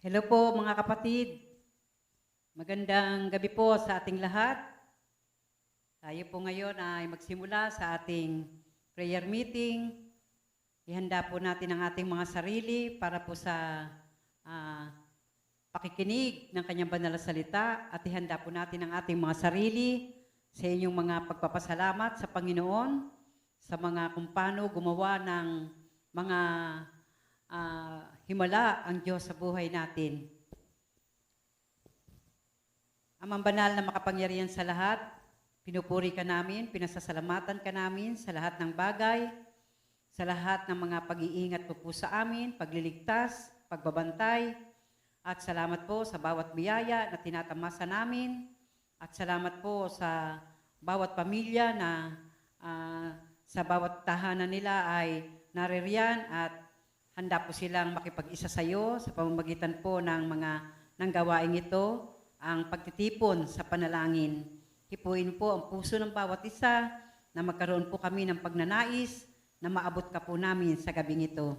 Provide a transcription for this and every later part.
Hello po mga kapatid. Magandang gabi po sa ating lahat. Tayo po ngayon ay magsimula sa ating prayer meeting. Ihanda po natin ang ating mga sarili para po sa pakikinig ng kanyang banal na salita at ihanda po natin ang ating mga sarili sa inyong mga pagpapasalamat sa Panginoon, sa mga kung paano gumawa ng mga himala ang Diyos sa buhay natin. Amang banal na makapangyarihan sa lahat, pinupuri ka namin, pinasasalamatan ka namin sa lahat ng bagay, sa lahat ng mga pag-iingat po sa amin, pagliligtas, pagbabantay, at salamat po sa bawat biyaya na tinatamasa namin, at salamat po sa bawat pamilya na sa bawat tahanan nila ay naririyan at handa po silang makipag-isa sa iyo sa pamamagitan po ng gawaing ito, ang pagtitipon sa panalangin. Hipuin po ang puso ng bawat isa na magkaroon po kami ng pagnanais na maabot ka po namin sa gabing ito.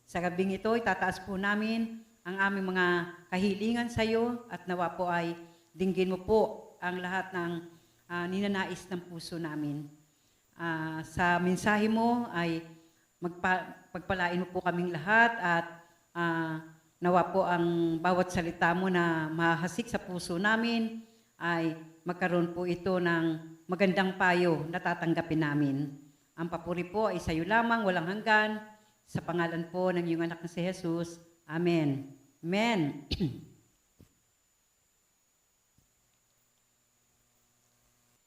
Sa gabing ito, itataas po namin ang aming mga kahilingan sa iyo at nawa po ay dinggin mo po ang lahat ng ninanais ng puso namin. Sa mensahe mo ay pagpalain mo po kaming lahat at nawa po ang bawat salita mo na mahasik sa puso namin ay magkaroon po ito ng magandang payo na tatanggapin namin. Ang papuri po ay sa iyo lamang, walang hanggan, sa pangalan po ng iyong anak na si Jesus. Amen. Amen.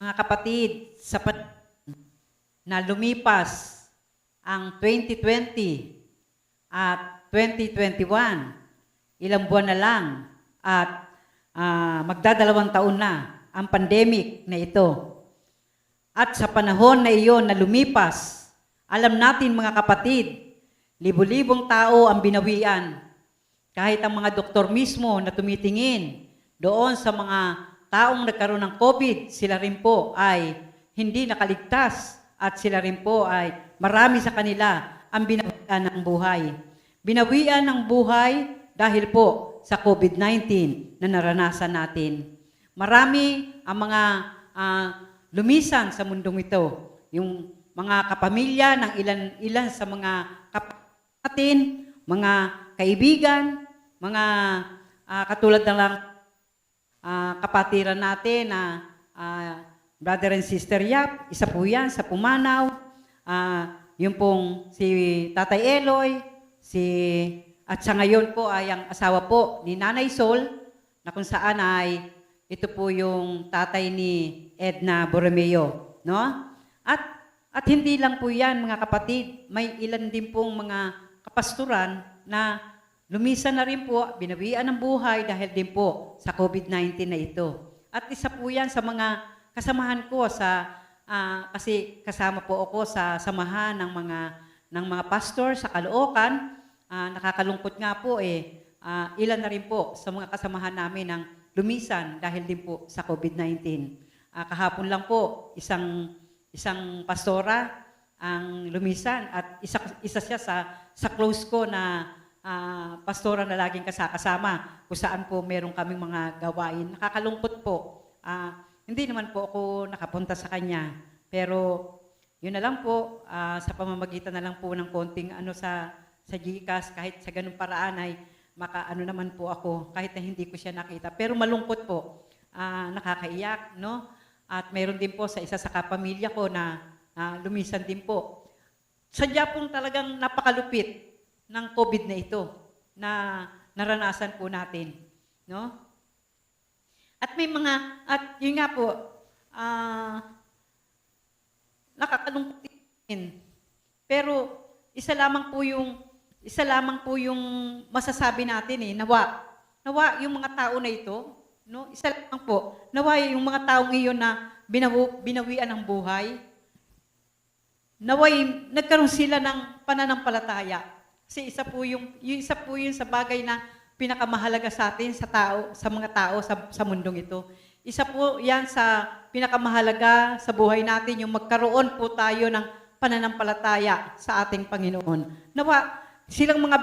Mga kapatid, sa na lumipas ang 2020 at 2021, ilang buwan na lang at magdadalawang taon na ang pandemic na ito. At sa panahon na iyon na lumipas, alam natin mga kapatid, libo-libong tao ang binawian. Kahit ang mga doktor mismo na tumitingin doon sa mga taong nagkaroon ng COVID, sila rin po ay hindi nakaligtas at sila rin po ay marami sa kanila ang binawian ng buhay. Binawian ng buhay dahil po sa COVID-19 na naranasan natin. Marami ang mga lumisan sa mundong ito. Yung mga kapamilya ng ilan sa mga natin, mga kaibigan, mga katulad na lang kapatiran natin na brother and sister Yap, isa po yan sa Pumanaw, yung pong si Tatay Eloy, at sa ngayon po ay ang asawa po ni Nanay Sol, na kung saan ay ito po yung tatay ni Edna Borromeo, no? At hindi lang po yan mga kapatid, may ilan din pong mga kapasturan na lumisan na rin po, binawian ng buhay dahil din po sa COVID-19 na ito. At isa po yan sa mga kasamahan ko kasi kasama po ako sa samahan ng mga pastor sa Caloocan. Nakakalungkot nga po ilan na rin po sa mga kasamahan namin ng lumisan dahil din po sa COVID-19. Kahapon lang po isang pastora ang lumisan at isa siya sa close ko na pastora na laging kasama kung saan po meron kaming mga gawain. Nakakalungkot po. Hindi naman po ako nakapunta sa kanya, pero yun na lang po, sa pamamagitan na lang po ng konting sa GCash, kahit sa ganung paraan ay makaano naman po ako, kahit na hindi ko siya nakita. Pero malungkot po, nakakaiyak, no? At mayroon din po sa isa sa kapamilya ko na lumisan din po. Sadya pong talagang napakalupit ng COVID na ito na naranasan po natin, no? At yun nga po, nakakalungkot din. Pero isa lamang po yung masasabi natin nawa yung mga tao na ito, no? Isa lamang po, nawa yung mga taong iyon na binawian ng buhay, naway nagkaroon sila ng pananampalataya. Kasi isa po yun sa bagay na pinakamahalaga sa atin sa mga tao sa mundong ito. Isa po yan sa pinakamahalaga sa buhay natin, yung magkaroon po tayo ng pananampalataya sa ating Panginoon. Nawa silang mga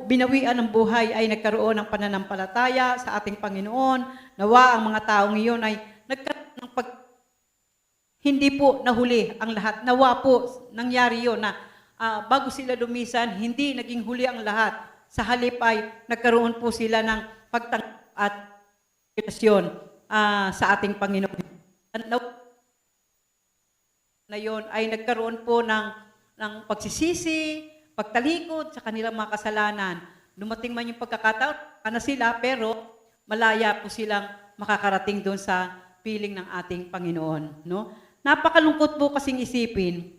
binawian ng buhay ay nagkaroon ng pananampalataya sa ating Panginoon. Nawa ang mga taong iyon ay nagkaroon ng hindi po nahuli ang lahat. Nawa po nangyari yon na bago sila lumisan, hindi naging huli ang lahat. Sa halip ay nagkaroon po sila ng pagtanggap at relasyon sa ating Panginoon. Na yon ay nagkaroon po ng pagsisisi, pagtalikod sa kanilang mga kasalanan. Dumating man yung pagkakataon na sila, pero malaya po silang makakarating doon sa piling ng ating Panginoon. No? Napakalungkot po kasing isipin,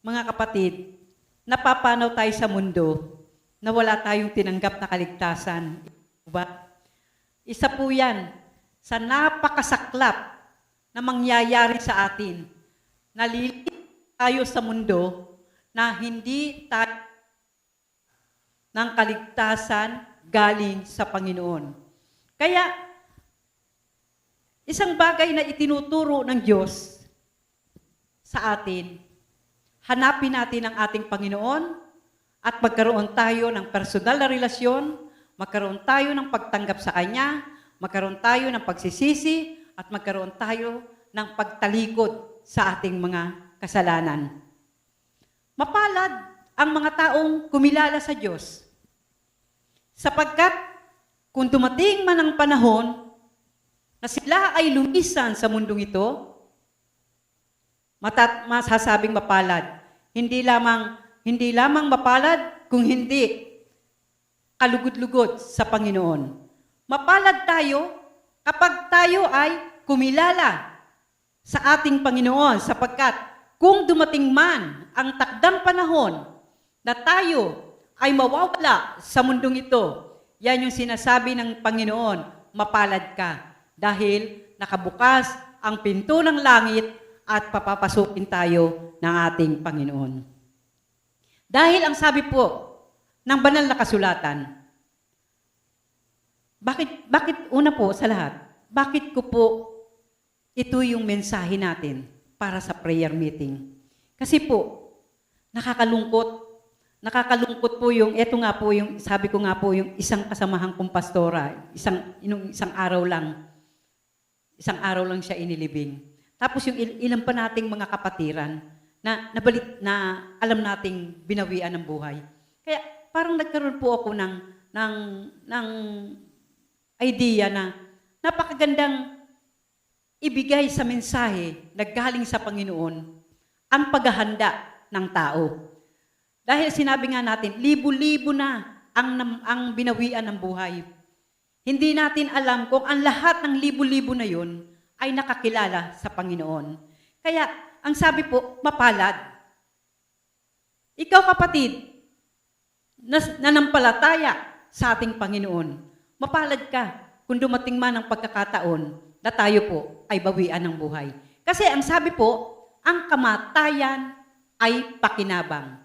mga kapatid, napapanaw tayo sa mundo na wala tayong tinanggap na kaligtasan. Diba? Isa po yan sa napakasaklap na mangyayari sa atin. Nalilito tayo sa mundo na hindi tayo ng kaligtasan galing sa Panginoon. Kaya, isang bagay na itinuturo ng Diyos sa atin, hanapin natin ang ating Panginoon at magkaroon tayo ng personal na relasyon, magkaroon tayo ng pagtanggap sa Kanya, magkaroon tayo ng pagsisisi, at magkaroon tayo ng pagtalikod sa ating mga kasalanan. Mapalad ang mga taong kumilala sa Diyos, sapagkat kung dumating man ang panahon na sila ay lumisan sa mundong ito, masasabing mapalad. Hindi lamang mapalad, kung hindi kalugod-lugod sa Panginoon. Mapalad tayo kapag tayo ay kumilala sa ating Panginoon, sapagkat kung dumating man ang takdang panahon na tayo ay mawawala sa mundong ito, yan yung sinasabi ng Panginoon, mapalad ka. Dahil nakabukas ang pinto ng langit at papapasukin tayo ng ating Panginoon. Dahil ang sabi po ng banal na kasulatan, bakit una po sa lahat, bakit ko po ito yung mensahe natin para sa prayer meeting? Kasi po, nakakalungkot po yung, eto nga po yung, sabi ko nga po yung isang kasamahan kong pastora, isang araw lang siya inilibing. Tapos yung ilan pa nating mga kapatiran na alam nating binawian ng buhay. Kaya parang nagkaroon po ako ng idea na napakagandang ibigay sa mensahe na galing sa Panginoon ang paghahanda ng tao. Dahil sinabi nga natin, libo-libo na ang binawian ng buhay. Hindi natin alam kung ang lahat ng libo-libo na yun ay nakakilala sa Panginoon. Kaya, ang sabi po, mapalad. Ikaw kapatid, nanampalataya sa ating Panginoon, mapalad ka kung dumating man ang pagkakataon na tayo po ay bawian ng buhay. Kasi ang sabi po, ang kamatayan ay pakinabang.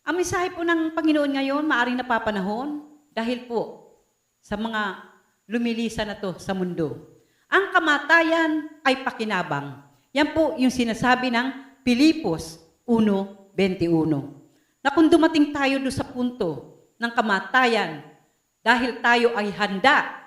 Ang mensahe po ng Panginoon ngayon, maaaring napapanahon dahil po sa mga lumilisan na to sa mundo. Ang kamatayan ay pakinabang. Yan po yung sinasabi ng Pilipos 1:21. Na kung dumating tayo doon sa punto ng kamatayan, dahil tayo ay handa,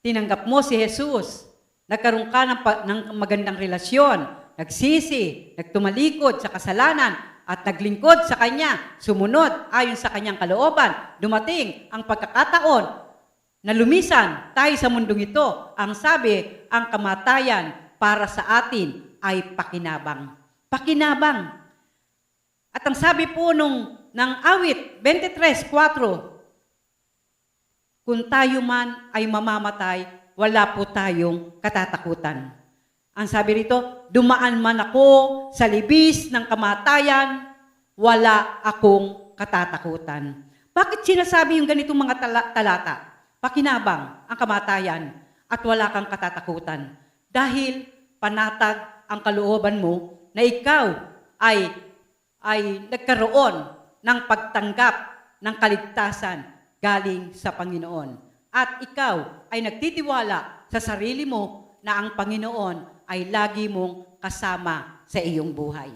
tinanggap mo si Jesus, nagkaroon ka ng magandang relasyon, nagsisi, nagtumalikod sa kasalanan, at naglingkod sa Kanya, sumunod ayon sa Kanyang kalooban, dumating ang pagkakataon na lumisan tayo sa mundong ito. Ang sabi, ang kamatayan para sa atin ay pakinabang. Pakinabang. At ang sabi po ng awit 23:4, kung tayo man ay mamamatay, wala po tayong katatakutan. Ang sabi rito, dumaan man ako sa libis ng kamatayan, wala akong katatakutan. Bakit sinasabi yung ganitong mga talata? Pakinabang ang kamatayan at wala kang katatakutan. Dahil panatag ang kalooban mo na ikaw ay nagkaroon ng pagtanggap ng kaligtasan galing sa Panginoon. At ikaw ay nagtitiwala sa sarili mo na ang Panginoon ay lagi mong kasama sa iyong buhay.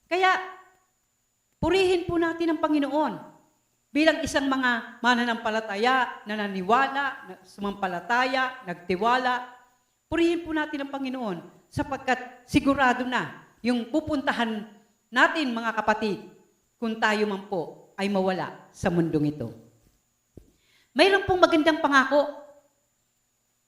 Kaya, Purihin po natin ang Panginoon. Bilang isang mga mananampalataya, nananiwala, sumampalataya, nagtiwala, purihin po natin ang Panginoon sapagkat sigurado na yung pupuntahan natin mga kapatid kung tayo man po ay mawala sa mundong ito. Mayroon pong magandang pangako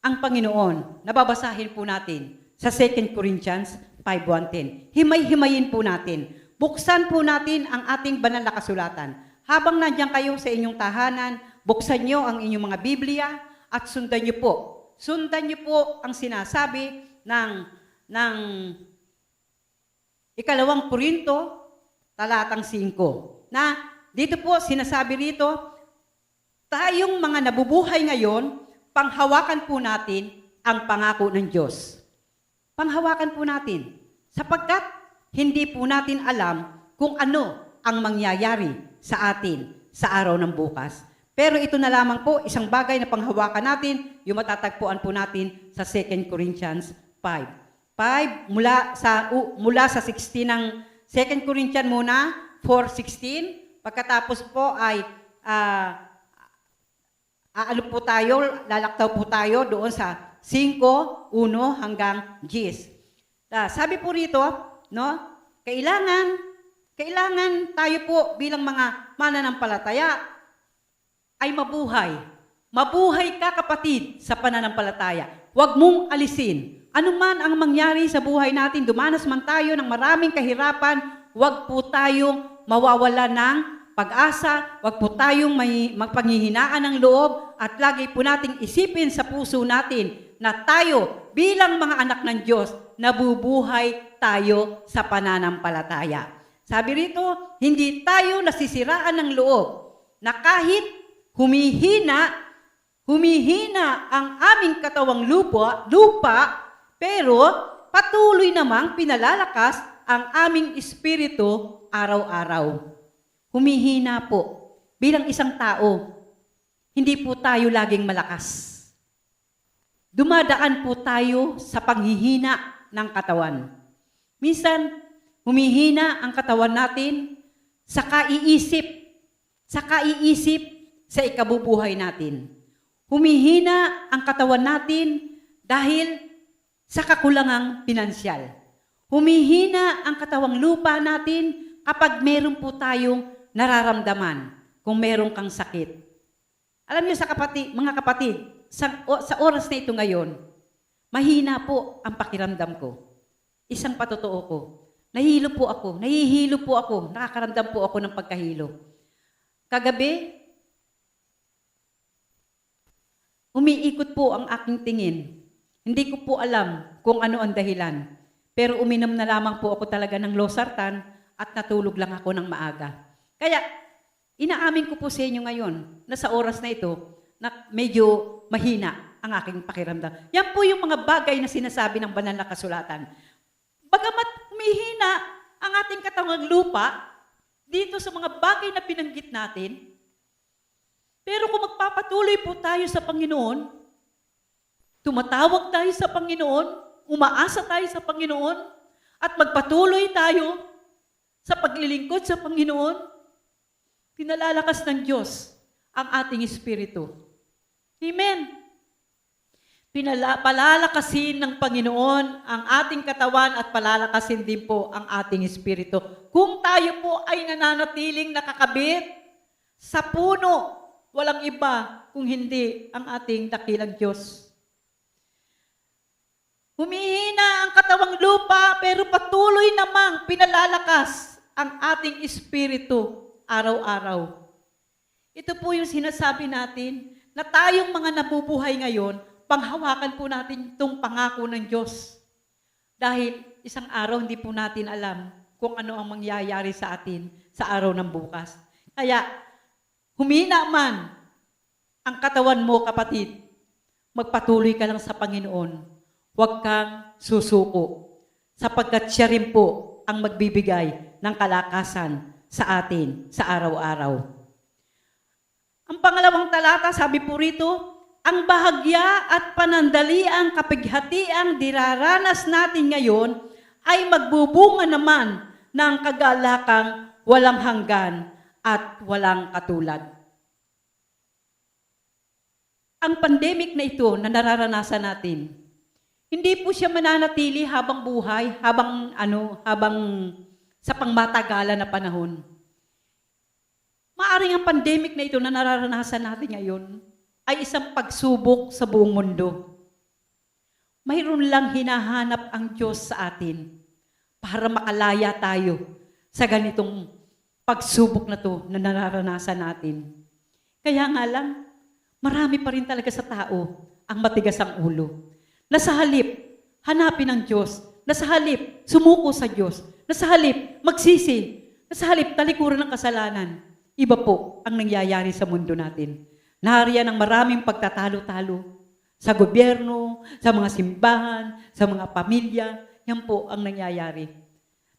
ang Panginoon. Nababasahin po natin sa 2 Corinthians 5:1-10. Himay-himayin po natin. Buksan po natin ang ating banal na kasulatan. Habang nandiyan kayo sa inyong tahanan, buksan nyo ang inyong mga Biblia at sundan nyo po. Sundan nyo po ang sinasabi ng 2 Korinto, talatang 5. Na dito po, sinasabi rito, tayong mga nabubuhay ngayon, panghawakan po natin ang pangako ng Diyos. Panghawakan po natin. Sapagkat hindi po natin alam kung ano ang mangyayari sa atin sa araw ng bukas. Pero ito na lamang po, isang bagay na panghawakan natin, yung matatagpuan po natin sa 2 Corinthians 5. Mula sa 16 ng 2 Corinthians muna, 4:16. Pagkatapos po ay lalaktaw po tayo doon sa 5:1 hanggang 10. Sabi po rito, no, kailangan tayo po bilang mga mananampalataya ay mabuhay. Mabuhay ka kapatid sa pananampalataya. Huwag mong alisin. Ano man ang mangyari sa buhay natin, dumanas man tayo ng maraming kahirapan, huwag po tayong mawawala ng pag-asa, huwag po tayong magpanghihinaan ng loob at lagi po nating isipin sa puso natin na tayo bilang mga anak ng Diyos, nabubuhay tayo sa pananampalataya. Sabi rito, hindi tayo nasisiraan ng loob na kahit humihina ang aming katawang lupa, pero patuloy namang pinalalakas ang aming espiritu araw-araw. Humihina po. Bilang isang tao, hindi po tayo laging malakas. Dumadaan po tayo sa panghihina ng katawan. Minsan, humihina ang katawan natin sa kaiisip sa ikabubuhay natin. Humihina ang katawan natin dahil sa kakulangang pinansyal. Humihina ang katawang lupa natin kapag meron po tayong nararamdaman, kung meron kang sakit. Alam niyo mga kapatid, sa oras na ito ngayon, mahina po ang pakiramdam ko. Isang patotoo ko. Nahihilo po ako, nakakaramdam po ako ng pagkahilo. Kagabi, umiikot po ang aking tingin. Hindi ko po alam kung ano ang dahilan. Pero uminom na lamang po ako talaga ng losartan at natulog lang ako ng maaga. Kaya, inaamin ko po sa inyo ngayon na sa oras na ito, na medyo mahina ang aking pakiramdam. Yan po yung mga bagay na sinasabi ng banal na kasulatan. Bagamat humihina ang ating katawang lupa dito sa mga bagay na binanggit natin, pero kung magpapatuloy po tayo sa Panginoon, tumatawag tayo sa Panginoon, umaasa tayo sa Panginoon, at magpatuloy tayo sa paglilingkod sa Panginoon, pinalalakas ng Diyos ang ating espiritu. Amen. Palalakasin ng Panginoon ang ating katawan at palalakasin din po ang ating espiritu. Kung tayo po ay nananatiling nakakabit sa puno, walang iba kung hindi ang ating dakilang Diyos. Humihina ang katawang lupa pero patuloy namang pinalalakas ang ating espiritu araw-araw. Ito po yung sinasabi natin na tayong mga nabubuhay ngayon, panghawakan po natin itong pangako ng Diyos. Dahil isang araw hindi po natin alam kung ano ang mangyayari sa atin sa araw ng bukas. Kaya, humina man ang katawan mo, kapatid, magpatuloy ka lang sa Panginoon. Huwag kang susuko, sapagkat siya rin po ang magbibigay ng kalakasan sa atin sa araw-araw. Ang pangalawang talata, sabi po rito, ang bahagya at panandaliang kapighatiang diraranas natin ngayon ay magbubunga naman ng kagalakang walang hanggan at walang katulad. Ang pandemic na ito na nararanasan natin, hindi po siya mananatili habang buhay, habang sa pangmatagalan na panahon. Maaring ang pandemic na ito na nararanasan natin ngayon ay isang pagsubok sa buong mundo. Mayroon lang hinahanap ang Diyos sa atin para makalaya tayo sa ganitong pagsubok na to na nararanasan natin. Kaya nga lang, marami pa rin talaga sa tao ang matigas ang ulo. Na sa halip, hanapin ang Diyos. Na sa halip, sumuko sa Diyos. Na sa halip, magsisi. Na sa halip, talikuran ng kasalanan. Iba po ang nangyayari sa mundo natin. Nariyan ang maraming pagtatalo-talo sa gobyerno, sa mga simbahan, sa mga pamilya. Yan po ang nangyayari.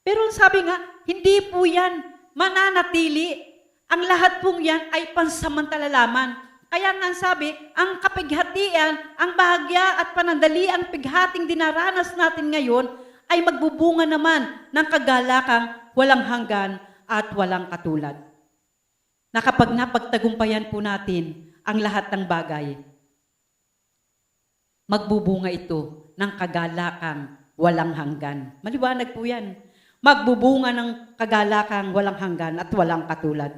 Pero sabi nga, hindi po yan mananatili. Ang lahat pong yan ay pansamantala lamang. Kaya nga sabi, ang kapighatian, ang bahagya at panandaliang pighating dinaranas natin ngayon ay magbubunga naman ng kagalakang walang hanggan at walang katulad. Na kapag napagtagumpayan po natin ang lahat ng bagay, magbubunga ito ng kagalakang walang hanggan. Maliwanag po yan. Magbubunga ng kagalakang walang hanggan at walang katulad.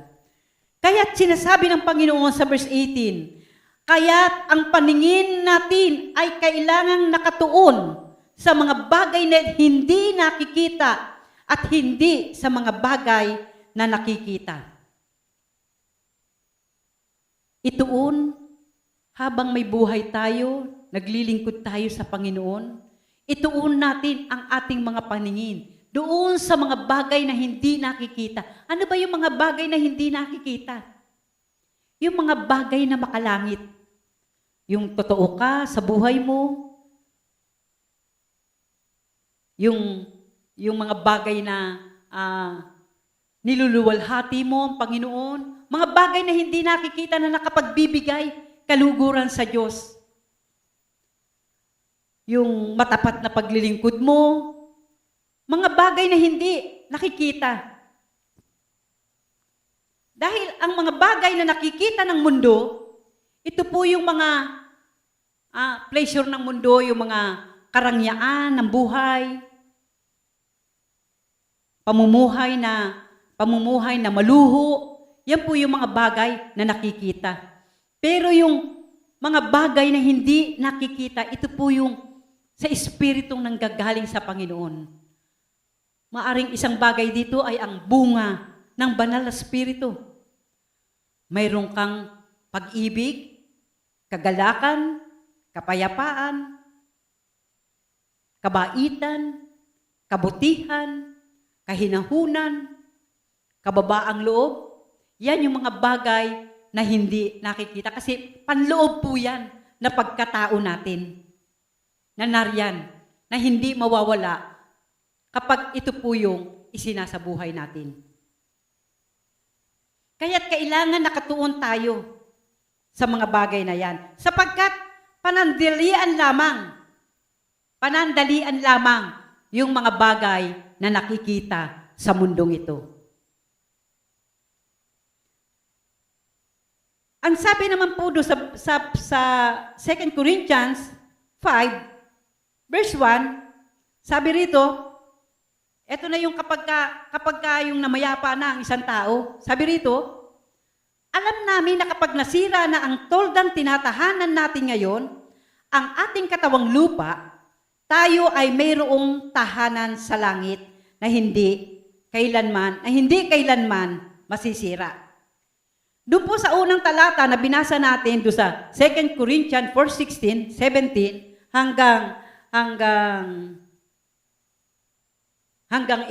Kaya't sinasabi ng Panginoon sa verse 18, kaya't ang paningin natin ay kailangang nakatuon sa mga bagay na hindi nakikita at hindi sa mga bagay na nakikita. Ituon, habang may buhay tayo, naglilingkod tayo sa Panginoon, ituon natin ang ating mga paningin doon sa mga bagay na hindi nakikita. Ano ba yung mga bagay na hindi nakikita? Yung mga bagay na makalangit. Yung totoo ka sa buhay mo. Yung mga bagay na niluluwalhati mo ang Panginoon. Mga bagay na hindi nakikita na nakapagbibigay kaluguran sa Diyos. Yung matapat na paglilingkod mo, mga bagay na hindi nakikita. Dahil ang mga bagay na nakikita ng mundo, ito po yung mga pleasure ng mundo, yung mga karangyaan ng buhay, pamumuhay na maluho, yan po yung mga bagay na nakikita. Pero yung mga bagay na hindi nakikita, ito po yung sa espiritong nanggagaling sa Panginoon. Maaring isang bagay dito ay ang bunga ng banal na espiritu. Mayroon kang pag-ibig, kagalakan, kapayapaan, kabaitan, kabutihan, kahinahunan, kababaang loob. Yan yung mga bagay na hindi nakikita. Kasi panloob po yan na pagkatao natin. Na nariyan, na hindi mawawala kapag ito po yung isinasabuhay natin. Kaya't kailangan nakatuon tayo sa mga bagay na yan. Sapagkat panandalian lamang yung mga bagay na nakikita sa mundong ito. Ang sabi naman po doon sa 2 Corinthians 5, verse 1, sabi rito, eto na yung kapag yung namayapa na ang isang tao, sabi rito, alam namin na kapag nasira na ang toldang tinatahanan natin ngayon, ang ating katawang lupa, tayo ay mayroong tahanan sa langit na hindi kailanman masisira. Doon po sa unang talata na binasa natin doon sa 2 Corinthians 4:16, 17 hanggang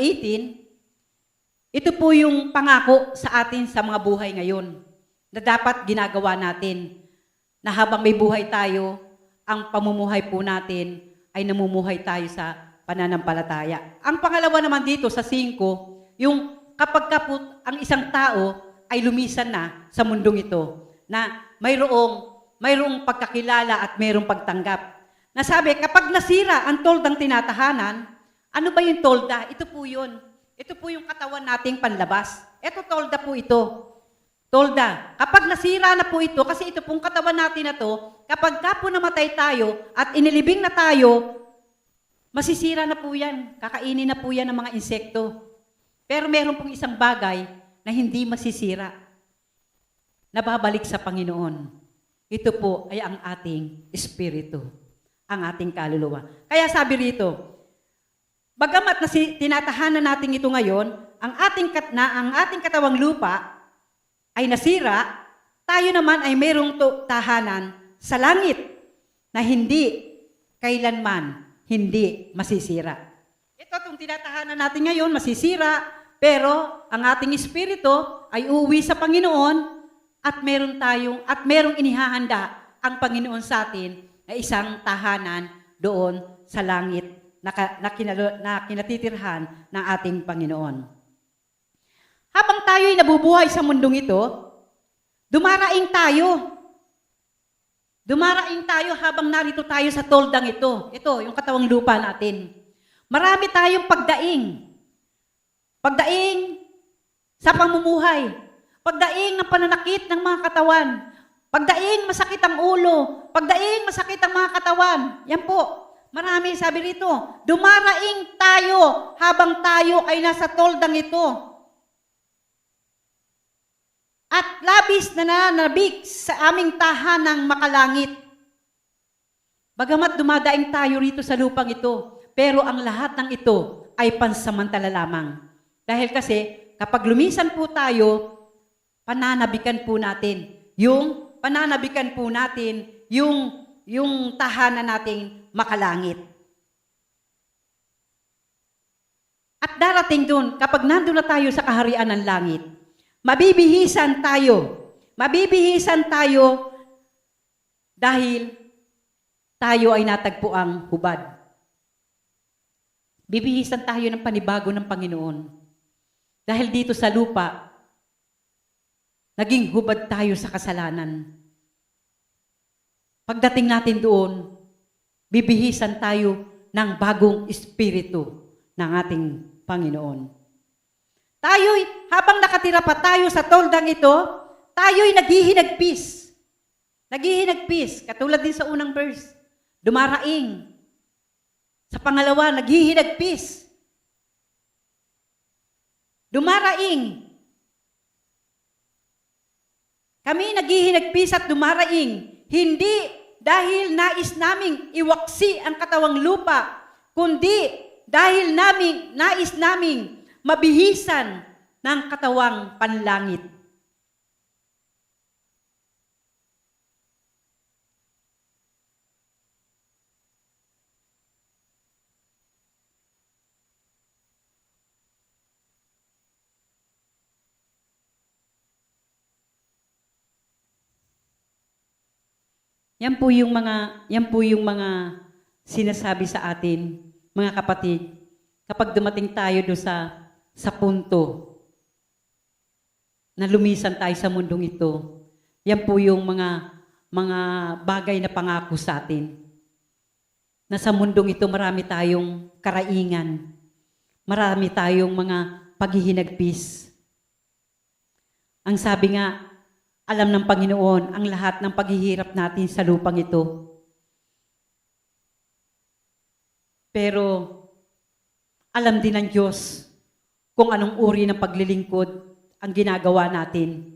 18, ito po yung pangako sa atin sa mga buhay ngayon na dapat ginagawa natin na habang may buhay tayo, ang pamumuhay po natin ay namumuhay tayo sa pananampalataya. Ang pangalawa naman dito sa 5, yung kapag ang isang tao ay lumisan na sa mundong ito na mayroong pagkakilala at mayroong pagtanggap. Nasabi, kapag nasira ang toldang tinatahanan, ano ba yung tolda? Ito po yun. Ito po yung katawan nating panlabas. Ito tolda po ito. Tolda. Kapag nasira na po ito, kasi ito pong katawan natin na to, kapag ka po namatay tayo at inilibing na tayo, masisira na po yan. Kakainin na po yan ng mga insekto. Pero meron pong isang bagay na hindi masisira. Nababalik sa Panginoon. Ito po ay ang ating espiritu. Ang ating kaluluwa. Kaya sabi rito, bagamat na tinatahanan natin ito ngayon, ang ating katawang lupa ay nasira, tayo naman ay mayroong tahanan sa langit na hindi kailanman hindi masisira. Ito itong tinatahanan natin ngayon, masisira, pero ang ating espiritu ay uuwi sa Panginoon at merong inihahanda ang Panginoon sa atin na isang tahanan doon sa langit na kinatitirhan ng ating Panginoon. Habang tayo'y nabubuhay sa mundong ito, dumaraing tayo. Dumaraing tayo habang narito tayo sa toldang ito. Ito, yung katawang lupa natin. Marami tayong pagdaing. Pagdaing sa pamumuhay. Pagdaing ng pananakit ng mga katawan. Pagdaing masakit ang ulo. Pagdaing masakit ang mga katawan. Yan po. Marami sabi rito. Dumaraing tayo habang tayo ay nasa toldang ito. At labis na nananabik sa aming tahanang makalangit. Bagamat dumadaing tayo rito sa lupang ito, pero ang lahat ng ito ay pansamantala lamang. Dahil kasi, kapag lumisan po tayo, pananabikan po natin. Yung tahanan nating makalangit. At darating dun, kapag nandun na tayo sa kaharian ng langit, mabibihisan tayo dahil tayo ay natagpuang hubad. Bibihisan tayo ng panibago ng Panginoon. Dahil dito sa lupa, naging hubad tayo sa kasalanan. Pagdating natin doon, bibihisan tayo ng bagong espiritu ng ating Panginoon. Tayo'y, habang nakatira pa tayo sa toldang ito, tayo'y naghihinagpis. Naghihinagpis, katulad din sa unang verse. Dumaraing. Sa pangalawa, naghihinagpis. Dumaraing. Kami naghihinagpis at dumaraing. Hindi dahil nais naming iwaksi ang katawang lupa, kundi dahil nais naming mabihisan ng katawang panlangit. Yan po yung mga sinasabi sa atin, mga kapatid, kapag dumating tayo do sa punto na lumisan tayo sa mundong ito. Yan po yung mga bagay na pangako sa atin. Na sa mundong ito marami tayong karaingan. Marami tayong mga paghihinagpis. Ang sabi nga, alam ng Panginoon ang lahat ng paghihirap natin sa lupang ito. Pero alam din ng Diyos kung anong uri ng paglilingkod ang ginagawa natin.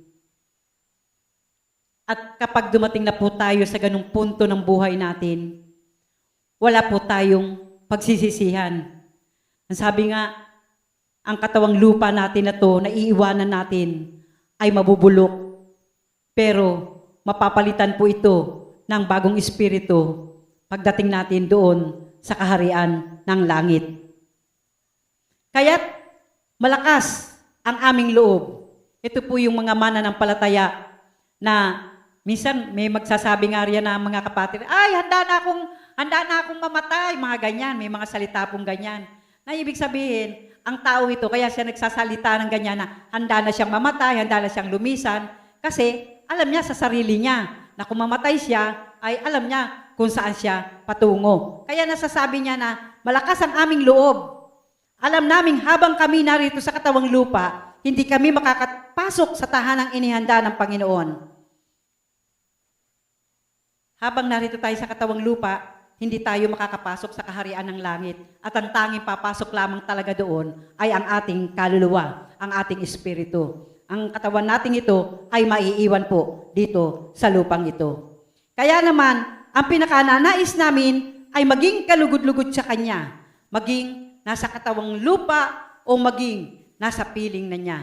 At kapag dumating na po tayo sa ganung punto ng buhay natin, wala po tayong pagsisisihan. Ang sabi nga, ang katawang lupa natin na to, na iiwanan natin, ay mabubulok. Pero mapapalitan po ito ng bagong espiritu pagdating natin doon sa kaharian ng langit. Kaya't malakas ang aming loob. Ito po yung mga mananampalataya na minsan may magsasabi nga riyan na mga kapatid, ay handa na akong mamatay, mga ganyan, may mga salita pong ganyan. Na ibig sabihin, ang tao ito, kaya siya nagsasalita ng ganyan na handa na siyang mamatay, handa na siyang lumisan, kasi alam niya sa sarili niya na kung mamatay siya, ay alam niya kung saan siya patungo. Kaya nasasabi niya na malakas ang aming loob. Alam naming habang kami narito sa katawang lupa, hindi kami makakapasok sa tahanang inihanda ng Panginoon. Habang narito tayo sa katawang lupa, hindi tayo makakapasok sa kaharian ng langit. At ang tanging papasok lamang talaga doon ay ang ating kaluluwa, ang ating espiritu. Ang katawan nating ito ay maiiwan po dito sa lupang ito. Kaya naman, ang pinakananais namin ay maging kalugod-lugod sa Kanya, maging nasa katawang lupa o maging nasa piling na niya.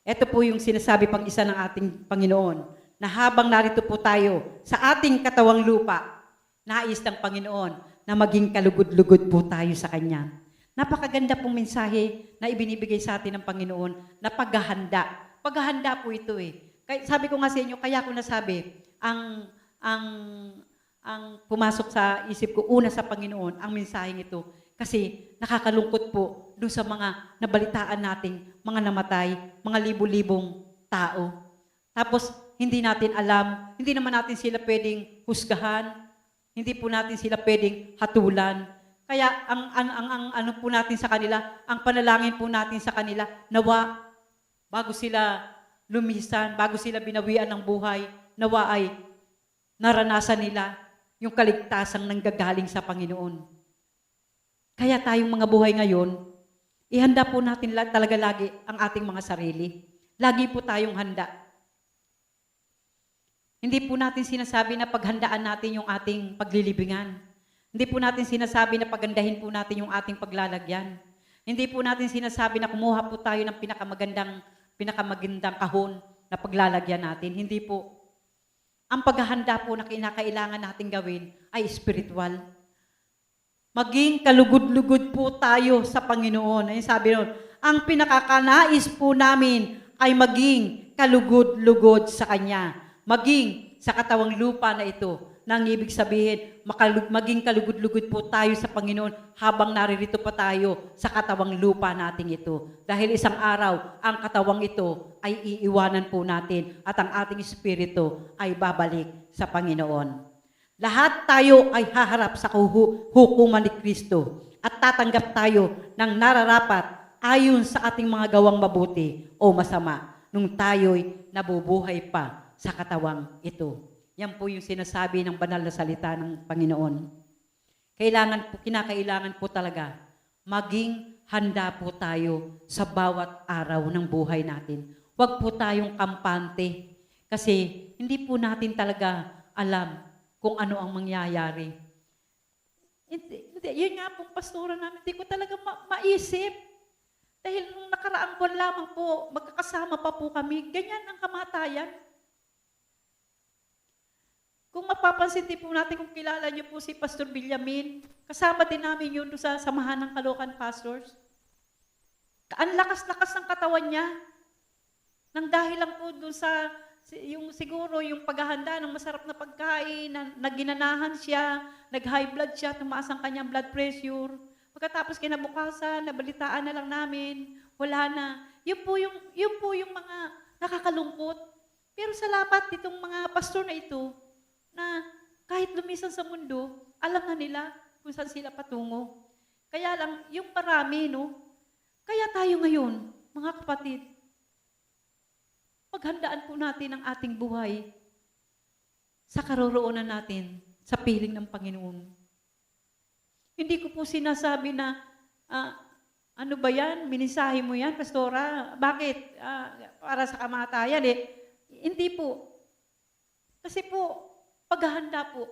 Ito po yung sinasabi pang isa ng ating Panginoon, na habang narito po tayo sa ating katawang lupa, nais ng Panginoon na maging kalugod-lugod po tayo sa Kanya. Napakaganda pong mensahe na ibinibigay sa atin ng Panginoon na paghahanda. Paghahanda po ito eh. Sabi ko nga sa inyo, kaya ko nasabi, ang pumasok sa isip ko una sa Panginoon, ang mensaheng ito. Kasi nakakalungkot po doon sa mga nabalitaan nating mga namatay, mga libo-libong tao. Tapos hindi natin alam, hindi naman natin sila pwedeng husgahan, hindi po natin sila pwedeng hatulan. Kaya ang ano po natin sa kanila, ang panalangin po natin sa kanila, nawa bago sila lumisan, bago sila binawian ng buhay, nawa ay naranasan nila yung kaligtasang nanggagaling sa Panginoon. Kaya tayong mga buhay ngayon, ihanda po natin talaga lagi ang ating mga sarili. Lagi po tayong handa. Hindi po natin sinasabi na paghandaan natin yung ating paglilibingan. Hindi po natin sinasabi na pagandahin po natin yung ating paglalagyan. Hindi po natin sinasabi na kumuha po tayo ng pinakamagandang kahon na paglalagyan natin. Hindi po. Ang paghahanda po na kinakailangan natin gawin ay spiritual. Maging kalugod-lugod po tayo sa Panginoon. Ayun sabi nun, ang pinakakanais po namin ay maging kalugod-lugod sa Kanya. Maging sa katawang lupa na ito, nang ibig sabihin, maging kalugod-lugod po tayo sa Panginoon habang naririto pa tayo sa katawang lupa nating ito. Dahil isang araw, ang katawang ito ay iiwanan po natin at ang ating espiritu ay babalik sa Panginoon. Lahat tayo ay haharap sa hukuman ni Kristo at tatanggap tayo ng nararapat ayon sa ating mga gawang mabuti o masama nung tayo'y nabubuhay pa sa katawang ito. Yan po yung sinasabi ng banal na salita ng Panginoon. Kinakailangan po talaga maging handa po tayo sa bawat araw ng buhay natin. Huwag po tayong kampante kasi hindi po natin talaga alam kung ano ang mangyayari. Yun nga po, pastora namin, hindi ko talaga maisip. Dahil nung nakaraang buwan lamang po, magkakasama pa po kami, ganyan ang kamatayan. Kung mapapansin din po natin, kung kilala niyo po si Pastor Villamin, kasama din namin yun sa samahan ng Caloocan Pastors. Ang lakas-lakas ng katawan niya. Nang dahil lang po doon sa, siguro yung paghahanda ng masarap na pagkain, na ginanahan siya, nag-high blood siya, tumaas ang kanyang blood pressure. Pagkatapos kinabukasan, nabalitaan na lang namin, wala na. Yun po yung mga nakakalungkot. Pero salamat itong mga pastor na ito, na kahit lumisan sa mundo, alam na nila kung saan sila patungo. Kaya lang, yung marami, no? Kaya tayo ngayon, mga kapatid, paghandaan po natin ang ating buhay sa karoroonan natin, sa piling ng Panginoon. Hindi ko po sinasabi na, ano ba yan? Minisahe mo yan, pastora? Bakit? Para sa kamatayan eh. Hindi po. Kasi po, paghahanda po,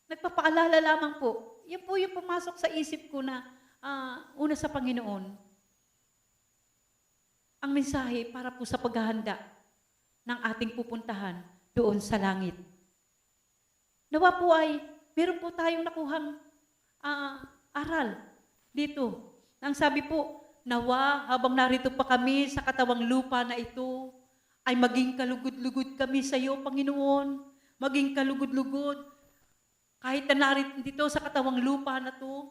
nagpapaalala lamang po. Yan po yung pumasok sa isip ko na una sa Panginoon. Ang mensahe para po sa paghahanda ng ating pupuntahan doon sa langit. Nawa po ay, meron po tayong nakuhang aral dito. Ang sabi po, nawa habang narito pa kami sa katawang lupa na ito, ay maging kalugod-lugod kami sa iyo, Panginoon. Maging kalugod-lugod. Kahit na narito dito sa katawang lupa na to,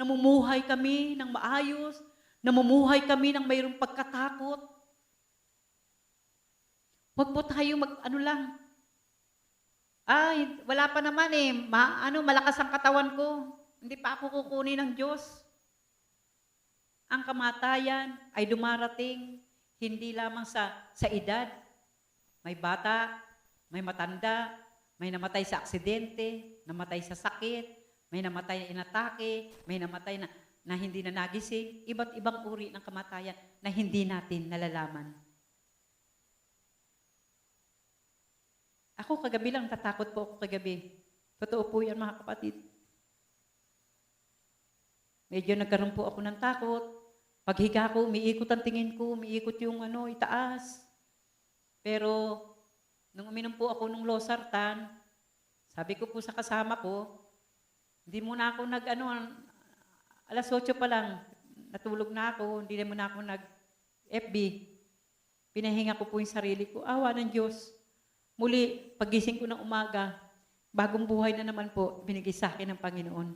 namumuhay kami ng maayos, namumuhay kami ng mayroong pagkatakot. Huwag po tayo ay, wala pa naman eh, malakas ang katawan ko. Hindi pa ako kukunin ng Diyos. ang kamatayan ay dumarating hindi lamang sa edad. May bata, may matanda, may namatay sa aksidente, namatay sa sakit, may namatay na inatake, may namatay na hindi na nagising. Iba't ibang uri ng kamatayan na hindi natin nalalaman. Ako kagabi lang, tatakot po ako kagabi. Totoo po yan mga kapatid. Medyo nagkaroon po ako ng takot. Paghiga ko, umiikot ang tingin ko, umiikot yung itaas. Pero, nung uminom po ako ng losartan, sabi ko po sa kasama ko, hindi muna ako alas 8 pa lang, natulog na ako, hindi na muna ako nag-FB. Pinahinga ko po yung sarili ko, awa ng Diyos. Muli, pagising ko ng umaga, bagong buhay na naman po, binigay sa akin ng Panginoon.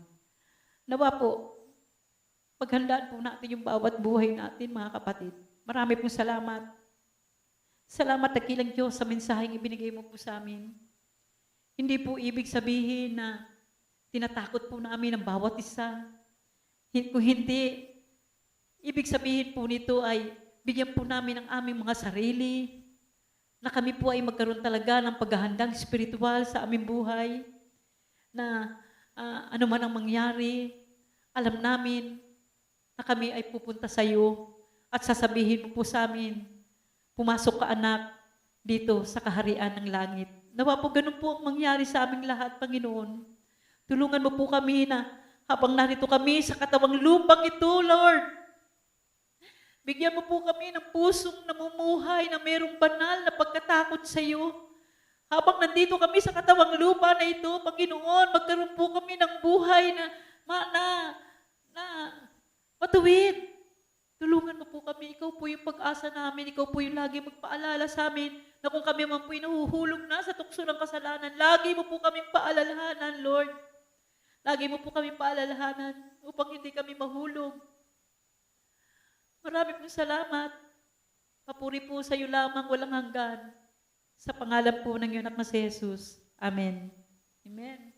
Nawa po, paghandaan po natin yung bawat buhay natin, mga kapatid. Marami pong salamat. Salamat dakilang Diyos sa mensaheng ibinigay mo po sa amin. Hindi po ibig sabihin na tinatakot po namin ang bawat isa. Kung hindi, ibig sabihin po nito ay bigyan po namin ang aming mga sarili, na kami po ay magkaroon talaga ng paghahandang spiritual sa aming buhay, na ano man ang mangyari, alam namin na kami ay pupunta sa iyo at sasabihin mo po sa amin, pumasok ka anak dito sa kaharian ng langit. Nawa po ganun po ang mangyari sa aming lahat, Panginoon. Tulungan mo po kami na habang narito kami sa katawang lupang ito, Lord, bigyan mo po kami ng pusong namumuhay na mayroong banal na pagkatakot sa iyo. Habang nandito kami sa katawang lupa na ito, Panginoon, magkaroon po kami ng buhay na matuwid. Tulungan mo po kami. Ikaw po yung pag-asa namin. Ikaw po yung lagi magpaalala sa amin na kung kami man po nahuhulog na sa tukso ng kasalanan, lagi mo po kaming paalalahanan, Lord. Lagi mo po kaming paalalahanan upang hindi kami mahulog. Marami pong salamat. Papuri po sa iyo lamang walang hanggan. Sa pangalan po ng iyong anak na si Jesus. Amen. Amen.